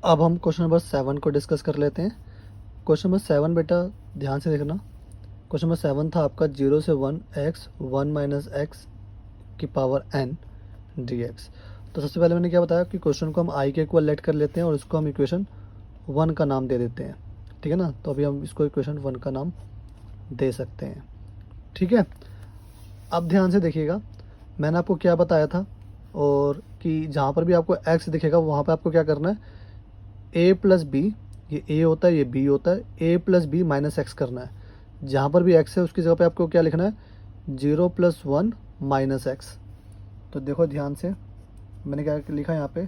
अब हम question number 7 को डिस्कस कर लेते हैं। क्वेश्चन नंबर 7 बेटा ध्यान से देखना। क्वेश्चन नंबर 7 था आपका 0 से 1 एक्स 1 माइनस एक्स की पावर n dx। तो सबसे पहले मैंने क्या बताया कि क्वेश्चन को हम आई के इक्वल लेट कर लेते हैं और इसको हम इक्वेशन 1 का नाम दे देते हैं। ठीक है ना, तो अभी हम इसको इक्वेशन 1 का नाम दे सकते हैं। ठीक है, अब ध्यान से देखिएगा, मैंने आपको क्या बताया था और कि जहाँ पर भी आपको x दिखेगा वहाँ पे आपको क्या करना है, a प्लस बी, ये a होता है ये b होता है, a plus B minus X करना है। जहाँ पर भी x है उसकी जगह पे आपको क्या लिखना है, 0 प्लस 1 माइनस एक्स। तो देखो ध्यान से, मैंने क्या लिखा है यहाँ पे,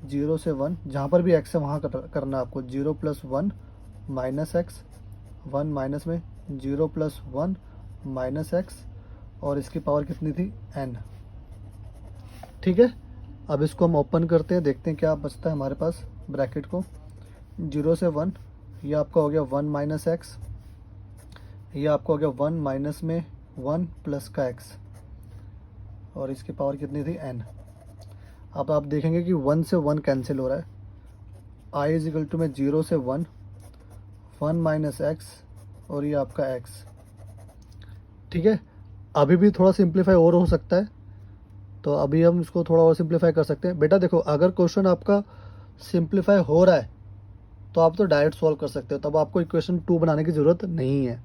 0 से 1, जहाँ पर भी x है वहाँ करना है आपको 0 प्लस 1 माइनस एक्स, 1 माइनस में 0 प्लस 1 माइनस एक्स, और इसकी पावर कितनी थी, n। ठीक है, अब इसको हम ओपन करते हैं, देखते हैं क्या बचता है हमारे पास ब्रैकेट को। 0 से 1, ये आपका हो गया 1 माइनस एक्स, ये आपका हो गया 1 माइनस में 1 प्लस का x, और इसकी पावर कितनी थी, n। अब आप देखेंगे कि 1 से 1 कैंसिल हो रहा है, i इज इक्वल टू में 0 से 1 1 माइनस एक्स, और ये आपका x। ठीक है, अभी भी थोड़ा सिंप्लीफाई और हो सकता है, तो अभी हम इसको थोड़ा और सिंप्लीफाई कर सकते हैं। बेटा देखो, अगर क्वेश्चन आपका सिंप्लीफाई हो रहा है तो आप तो डायरेक्ट सॉल्व कर सकते हो, तब आपको इक्वेशन 2 बनाने की ज़रूरत नहीं है।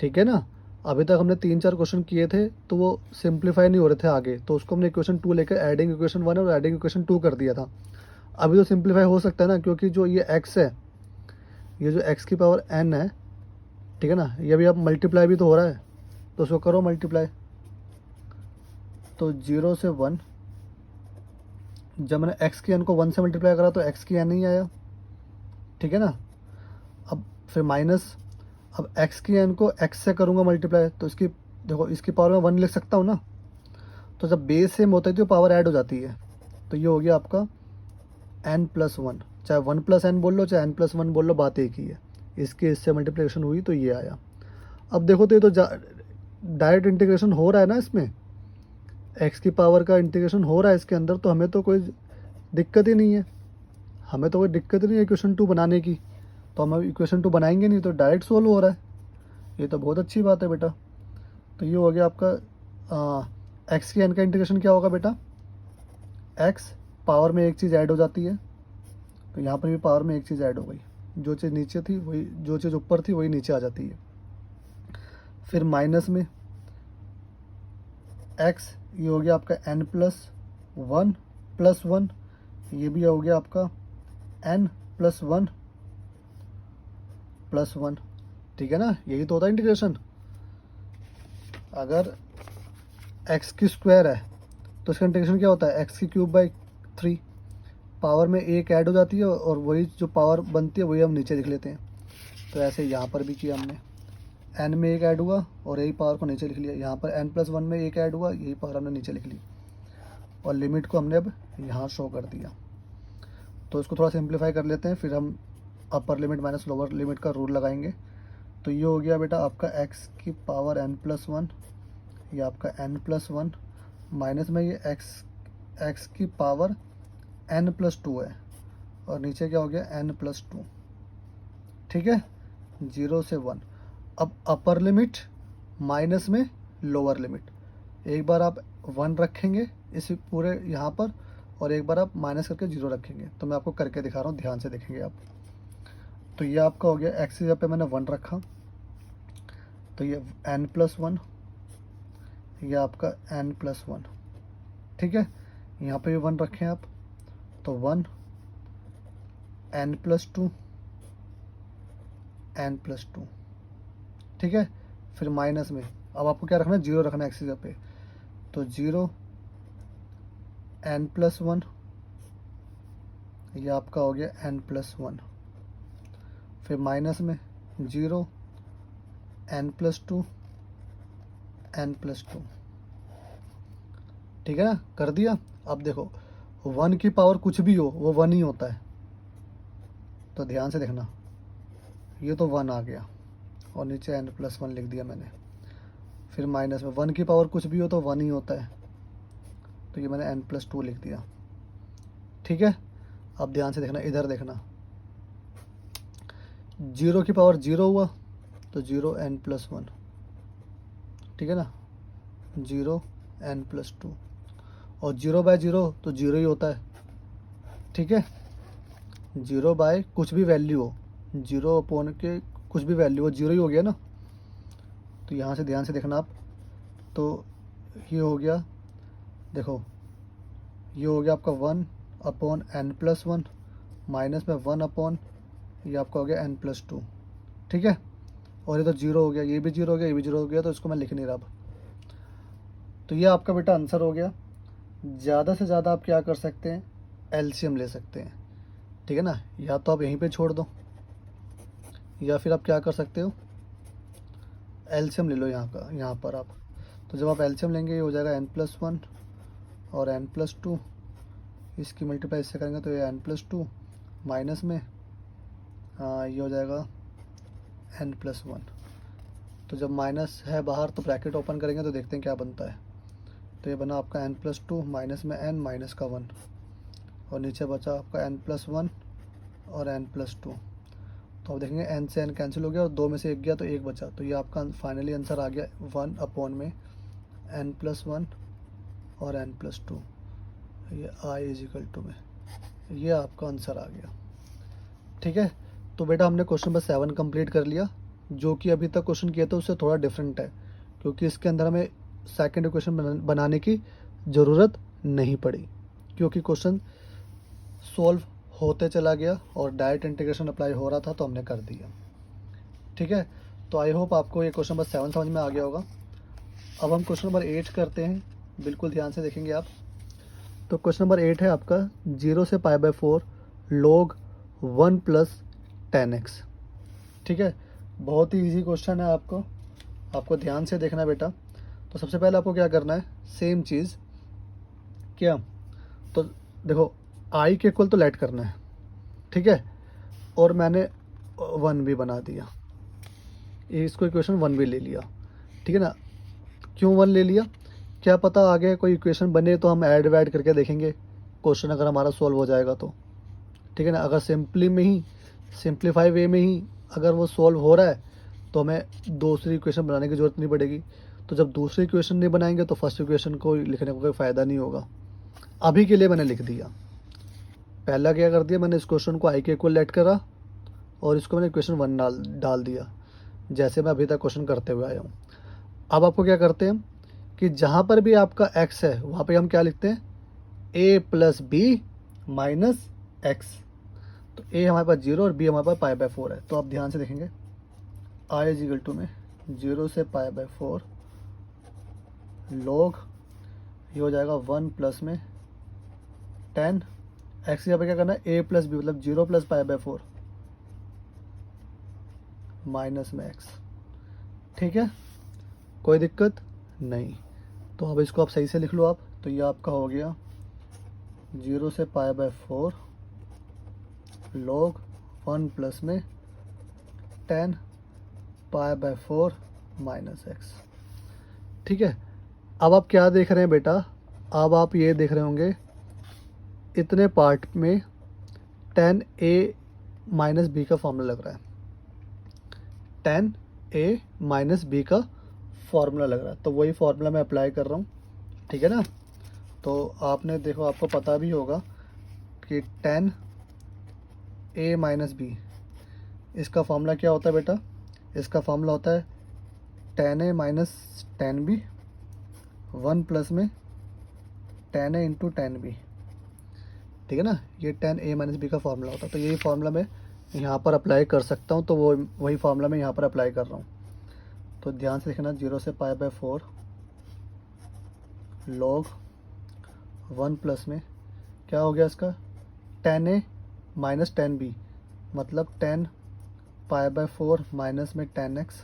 ठीक है ना, अभी तक हमने 3-4 क्वेश्चन किए थे तो वो सिंप्लीफाई नहीं हो रहे थे आगे, तो उसको हमने इक्वेशन 2 लेकर एडिंग इक्वेशन 1 और एडिंग इक्वेशन 2 कर दिया था। अभी तो सिंप्लीफाई हो सकता है ना, क्योंकि जो ये x है, ये जो x की पावर n है, ठीक है ना, ये अभी अब मल्टीप्लाई भी तो हो रहा है, तो उसको करो मल्टीप्लाई। तो 0 से 1, जब मैंने x की n को 1 से मल्टीप्लाई करा तो x की n ही आया। ठीक है ना, अब फिर माइनस, अब x की n को x से करूँगा मल्टीप्लाई, तो इसकी देखो इसकी पावर में 1 लिख सकता हूँ ना, तो जब बेस सेम होता है तो पावर ऐड हो जाती है। तो ये हो गया आपका n प्लस 1, चाहे 1 प्लस एन बोल लो चाहे n प्लस 1 बोल लो, बात एक ही है। इसके इससे मल्टीप्लिकेशन हुई तो ये आया। अब देखो तो ये तो डायरेक्ट इंटीग्रेशन हो रहा है ना, इसमें x की पावर का इंटीग्रेशन हो रहा है इसके अंदर, तो हमें तो कोई दिक्कत ही नहीं है, हमें तो कोई दिक्कत ही नहीं है इक्वेशन 2 बनाने की। तो हम इक्वेशन 2 बनाएंगे नहीं, तो डायरेक्ट सोल्व हो रहा है, ये तो बहुत अच्छी बात है बेटा। तो ये हो गया आपका एक्स की एन का इंटीग्रेशन क्या होगा बेटा, एक्स पावर में एक चीज़ ऐड हो जाती है, तो यहाँ पर भी पावर में एक चीज़ ऐड हो गई, जो चीज़ नीचे थी वही, जो चीज़ ऊपर थी वही नीचे आ जाती है। फिर माइनस में एक्स, ये हो गया आपका एन प्लस वन, ये भी हो गया आपका N plus one plus one. ठीक है ना, यही तो होता है इंटीग्रेशन। अगर एक्स की स्क्वायर है तो इसका इंटीग्रेशन क्या होता है, एक्स की क्यूब बाई 3, पावर में एक ऐड हो जाती है और वही जो पावर बनती है वही हम नीचे लिख लेते हैं। तो ऐसे यहाँ पर भी किया हमने, एन में एक ऐड हुआ और यही पावर को नीचे लिख लिया, यहाँ पर एन प्लस 1 में एक ऐड हुआ, यही पावर हमने नीचे लिख ली, और लिमिट को हमने अब यहाँ शो कर दिया। तो इसको थोड़ा सिंप्लीफाई कर लेते हैं, फिर हम upper limit minus lower limit का रूल लगाएंगे। तो ये हो गया बेटा आपका एक्स की पावर एन प्लस 1, ये आपका एन प्लस 1, माइनस में ये एक्स की पावर एन प्लस 2 है, और नीचे क्या हो गया, एन प्लस 2। ठीक है, 0 से 1। अब अपर लिमिट माइनस में लोअर लिमिट, एक बार आप 1 रखेंगे इस पूरे यहाँ पर, और एक बार आप माइनस करके 0 रखेंगे। तो मैं आपको करके दिखा रहा हूँ, ध्यान से देखेंगे आप। तो ये आपका हो गया, एक्स की जगह पे मैंने 1 रखा, तो ये एन प्लस 1, ये आपका एन प्लस 1। ठीक है, यहाँ पे भी 1 रखें आप, तो 1 एन प्लस 2 एन प्लस 2। ठीक है, फिर माइनस में अब आपको क्या रखना है, 0 रखना है एक्स की जगह पे, तो 0 एन प्लस 1, ये आपका हो गया एन प्लस 1। फिर माइनस में 0 एन प्लस 2 एन प्लस 2। ठीक है ना, कर दिया। अब देखो 1 की पावर कुछ भी हो वो 1 ही होता है, तो ध्यान से देखना, ये तो 1 आ गया और नीचे एन प्लस 1 लिख दिया मैंने। फिर माइनस में 1 की पावर कुछ भी हो तो 1 ही होता है, तो ये मैंने एन प्लस 2 लिख दिया। ठीक है, अब ध्यान से देखना, इधर देखना, 0 की पावर 0 हुआ तो 0n+1, ठीक है ना, 0n+2, और 0/0 तो 0 ही होता है, ठीक है। 0 बाय कुछ भी वैल्यू हो, 0 अपॉन के कुछ भी वैल्यू हो, 0 ही हो गया ना। तो यहाँ से ध्यान से देखना आप, तो ये हो गया, देखो ये हो गया आपका 1/n+1 माइनस में 1 ये आपका हो गया n+2, ठीक है। और ये तो 0 हो गया, ये भी 0 हो गया, ये भी 0 हो गया, तो इसको मैं लिख नहीं रहा अब। तो ये आपका बेटा आंसर हो गया। ज़्यादा से ज़्यादा आप क्या कर सकते हैं, एलसीएम ले सकते हैं, ठीक है ना। या तो आप यहीं पे छोड़ दो, या फिर आप क्या कर सकते हो, एलसीएम ले लो यहाँ पर आप। तो जब आप एलसीएम लेंगे ये हो जाएगा n+1 और n+2, इसकी मल्टीप्लाई इससे करेंगे तो ये n+2 माइनस में ये हो जाएगा n+1। तो जब माइनस है बाहर तो ब्रैकेट ओपन करेंगे तो देखते हैं क्या बनता है। तो ये बना आपका n+2 माइनस में n माइनस का 1, और नीचे बचा आपका n+1 और n+2। तो अब देखेंगे n से n कैंसिल हो गया और 2 में से 1 गया तो 1 बचा। तो ये आपका फाइनली आंसर आ गया 1 में n+1 और n+2, ये i में, ये आपका आंसर आ गया, ठीक है। तो बेटा हमने क्वेश्चन नंबर 7 कंप्लीट कर लिया। जो कि अभी तक क्वेश्चन किया था उससे थोड़ा डिफरेंट है, क्योंकि इसके अंदर हमें सेकंड इक्वेशन बनाने की ज़रूरत नहीं पड़ी, क्योंकि क्वेश्चन सॉल्व होते चला गया और डायरेक्ट इंटीग्रेशन अप्लाई हो रहा था तो हमने कर दिया, ठीक है। तो आई होप आपको ये क्वेश्चन नंबर 7 समझ में आ गया होगा। अब हम क्वेश्चन नंबर 8 करते हैं, बिल्कुल ध्यान से देखेंगे आप। तो क्वेश्चन नंबर 8 है आपका 0 से π/4 log 1 + 10x, ठीक है। बहुत ही इजी क्वेश्चन है, आपको ध्यान से देखना है बेटा। तो सबसे पहले आपको क्या करना है, सेम चीज़ क्या, तो देखो आई के इक्वल तो लेट करना है, ठीक है। और मैंने 1 भी बना दिया, इसको इक्वेशन 1 भी ले लिया, ठीक है ना। क्यों 1 ले लिया, क्या पता आगे कोई इक्वेशन बने तो हम ऐड वैड करके देखेंगे, क्वेश्चन अगर हमारा सॉल्व हो जाएगा तो, ठीक है ना। अगर सिंप्लीफाई वे में ही अगर वो सॉल्व हो रहा है तो हमें दूसरी इक्वेशन बनाने की ज़रूरत नहीं पड़ेगी। तो जब दूसरी इक्वेशन नहीं बनाएंगे तो फर्स्ट इक्वेशन को लिखने का कोई फ़ायदा नहीं होगा। अभी के लिए मैंने लिख दिया, पहला क्या कर दिया, मैंने इस क्वेश्चन को आई के इक्वल लेट करा और इसको मैंने इक्वेशन 1 डाल दिया, जैसे मैं अभी तक क्वेश्चन करते हुए आया हूँ। अब आपको क्या करते हैं कि जहाँ पर भी आपका x है वहाँ पे हम क्या लिखते हैं, a + b - x। तो a हमारे पास 0 और b हमारे पास π/4 है। तो आप ध्यान से देखेंगे i में 0 से π/4 log ये हो जाएगा 1 + में 10 x। यहाँ पे क्या करना है, a + b मतलब 0 + π/4 माइनस में x, ठीक है, कोई दिक्कत नहीं। तो अब इसको आप सही से लिख लो आप। तो ये आपका हो गया 0 से π/4 log 1 + में 10 π/4 माइनस x, ठीक है। अब आप क्या देख रहे हैं बेटा, अब आप ये देख रहे होंगे इतने पार्ट में 10a - b का फॉर्मूला लग रहा है, 10a - b का फॉर्मूला लग रहा है। तो वही फॉर्मूला मैं अप्लाई कर रहा हूँ, ठीक है ना। तो आपने देखो, आपको पता भी होगा कि 10a - b इसका फॉर्मूला क्या होता है बेटा, इसका फॉर्मूला होता है 10a - 10b 1 + में 10a × 10b, ठीक है ना। ये 10a - b का फॉर्मूला होता है। तो यही फॉर्मूला मैं यहाँ पर अप्लाई कर सकता हूँ, तो वही फॉर्मूला मैं यहाँ पर अप्लाई कर रहा हूँ। तो ध्यान से देखना, 0 से π/4 log 1 + में क्या हो गया इसका 10a - 10b मतलब 10 π/4 माइनस में 10x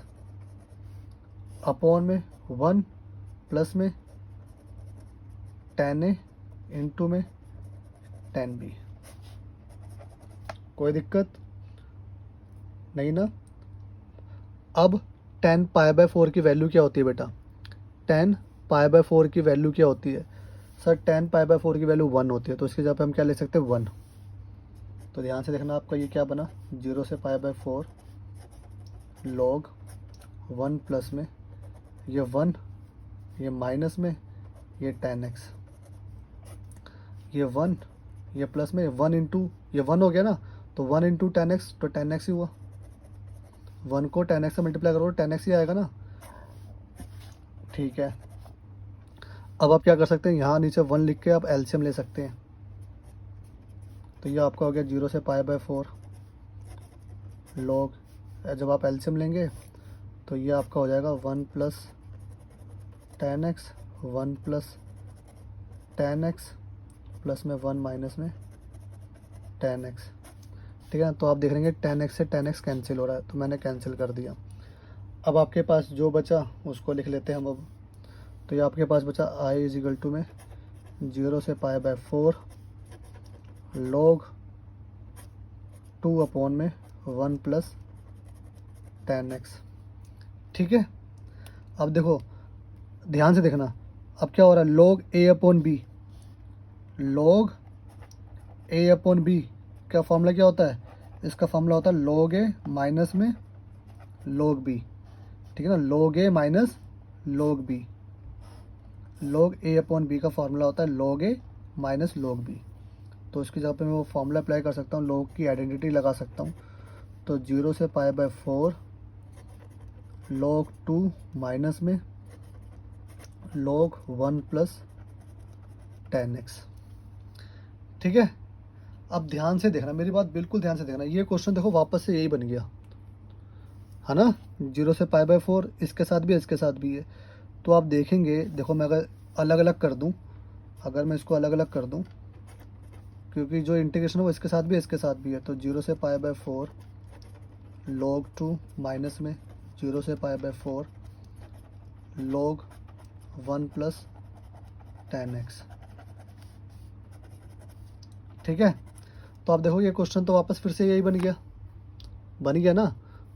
अपॉन में 1 + में 10a × में 10b। कोई दिक्कत नहीं ना। अब 10 π/4 की वैल्यू क्या होती है बेटा, 10 π/4 की वैल्यू क्या होती है सर, 10 π/4 की वैल्यू 1 होती है। तो इसके जगह पे हम क्या ले सकते हैं 1, तो ध्यान से देखना आपका ये क्या बना, 0 से पाई बाय 4 log 1 प्लस में ये 1, ये माइनस में ये 10x, ये 1, ये प्लस में 1 इंटू ये 1 हो गया ना, तो 1 इंटू 10x तो 10x ही हुआ। 1 को 10x से मल्टीप्लाई करो 10x ही आएगा ना, ठीक है। अब आप क्या कर सकते हैं, यहाँ नीचे 1 लिख के आप एलसीएम ले सकते हैं। तो ये आपका हो गया 0 से पाई बाय 4 log, जब आप एलसीएम लेंगे तो ये आपका हो जाएगा 1 plus 10x, 1 plus 10x plus में 1 माइनस में 10x, ठीक है ना। तो आप देख लेंगे 10x से 10x कैंसिल हो रहा है, तो मैंने कैंसिल कर दिया। अब आपके पास जो बचा उसको लिख लेते हैं हम अब। तो ये आपके पास बचा I इज इक्वल टू में 0 से पाई बाय 4 log 2 अपॉन में 1 प्लस 10x, ठीक है। अब देखो ध्यान से देखना, अब क्या हो रहा है, log a upon b, log a upon b का फॉर्मूला क्या होता है, इसका फॉर्मूला होता है log a माइनस में log b, ठीक है ना। log a minus log b, log a upon b का फॉर्मूला होता है log a minus log b। तो इसकी जगह पे मैं वो फॉर्मूला अप्लाई कर सकता हूँ, log की आइडेंटिटी लगा सकता हूँ। तो 0 से पाई बाय 4 log 2 माइनस में log 1 प्लस 10x, ठीक है। अब ध्यान से देखना, मेरी बात बिल्कुल ध्यान से देखना, ये क्वेश्चन देखो वापस से यही बन गया है ना, 0 से पाई बाय 4 इसके साथ भी है, इसके साथ भी है। तो आप देखेंगे, देखो मैं अगर अलग अलग कर दूं, अगर मैं इसको अलग अलग कर दूं, क्योंकि जो इंटीग्रेशन है वो इसके साथ भी है, इसके साथ भी है। तो 0 से पाई बाय 4 log 2 माइनस में 0 से pi by 4 log 1 plus 10x, ठीक है। तो आप देखो ये क्वेश्चन तो वापस फिर से यही बन गया ना।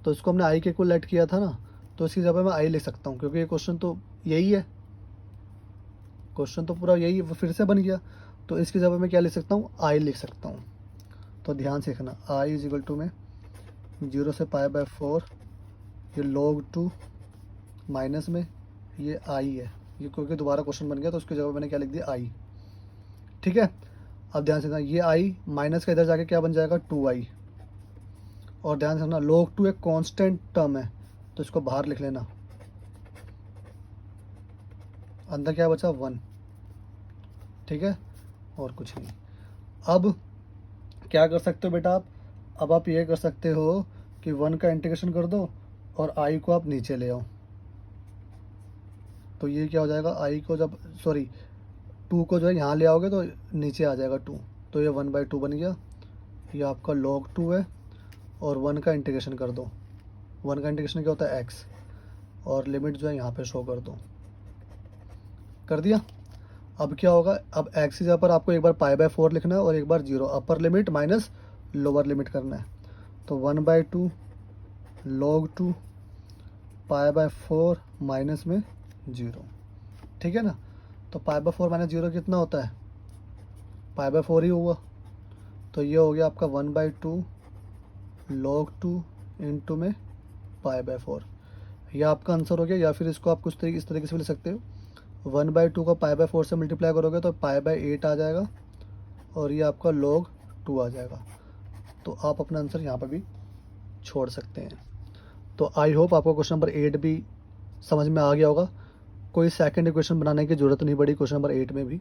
तो इसको हमने आई के इक्वल लेट किया था ना, तो इसकी जगह मैं आई लिख सकता हूँ, क्योंकि ये क्वेश्चन तो यही है, क्वेश्चन तो पूरा यही फिर से बन गया। तो इसकी जगह मैं क्या लिख सकता हूँ, आई लिख सकता हूँ। तो ध्यान से देखना, आई इज इक्वल टू में 0 से पाई बाय 4 ये log 2 माइनस में ये आई है, ये क्योंकि दोबारा क्वेश्चन बन गया तो उसकी जगह मैंने क्या लिख दिया, आई, ठीक है। अब ध्यान से देखना, ये आई माइनस का इधर जाके क्या बन जाएगा, 2i। और ध्यान से देखना log 2 एक कांस्टेंट टर्म है, तो इसको बाहर लिख लेना, अंदर क्या बचा 1, ठीक है, और कुछ नहीं। अब क्या कर सकते हो बेटा आप, अब आप ये कर सकते हो कि 1 का इंटीग्रेशन कर दो और i को आप नीचे ले आओ। तो ये क्या हो जाएगा, i को जब 2 को जो है यहाँ ले आओगे तो नीचे आ जाएगा 2, तो ये 1/2 बन गया। ये आपका log 2 है, और 1 का इंटीग्रेशन कर दो। 1 का इंटीग्रेशन क्या होता है, x, और लिमिट जो है यहाँ पे शो कर दो, कर दिया। अब क्या होगा, अब x की जगह पर आपको एक बार पाई बाय 4 लिखना है और एक बार 0, upper limit minus lower limit करना है। तो 1/2 log 2 पाई बाय 4 माइनस में 0, ठीक है ना। तो पाई बाय 4 माइनस 0 कितना होता है, पाई बाय 4 ही हुआ। तो ये हो गया आपका 1/2 log 2 इंटू में पाई बाय 4, यह आपका आंसर हो गया। या फिर इसको आप कुछ इस तरीके से भी लिख सकते हो, 1/2 को पाई बाय 4 से मल्टीप्लाई करोगे तो पाई बाय 8 आ जाएगा, और ये आपका log 2 आ जाएगा। तो आप अपना आंसर यहाँ पर भी छोड़ सकते हैं। तो आई होप आपको क्वेश्चन नंबर 8 भी समझ में आ गया होगा, कोई सेकंड इक्वेशन बनाने की ज़रूरत नहीं पड़ी क्वेश्चन नंबर 8 में भी।